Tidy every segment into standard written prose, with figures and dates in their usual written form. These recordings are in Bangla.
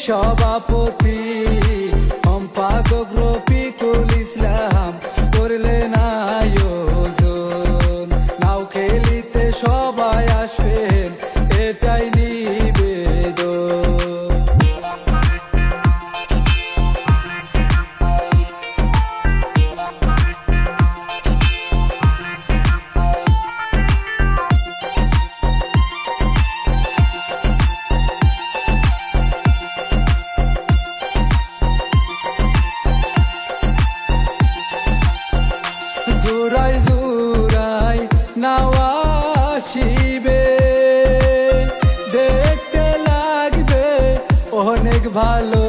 সভাপতি সম্পাদক রফিকুল ইসলাম করলেন আয়োজন। নাও খেলিতে সবাই আসবেন, এটাই নিবেদন। জোড়ায় জোড়ায় নাও আসিবে, দেখতে লাগবে অনেক ভালো।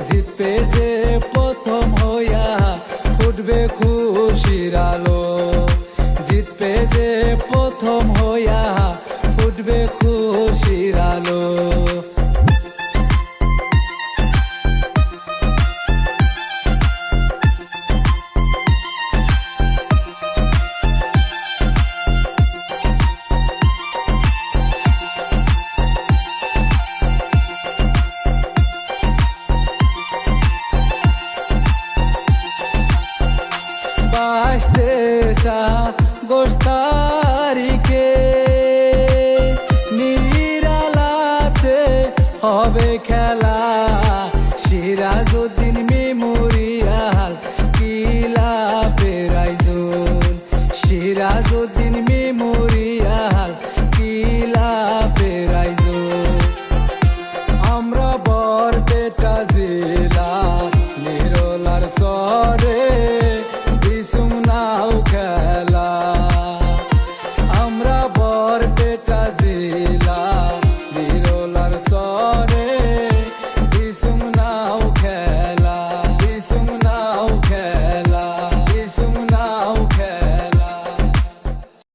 জিতবে যে প্রথম হইয়া ফুটবে খুশির আলো। জিতবে যে প্রথম হইয়া ফুটবে খুশির আলো। গোস্তারিকে নিরালাতে হবে খেলা।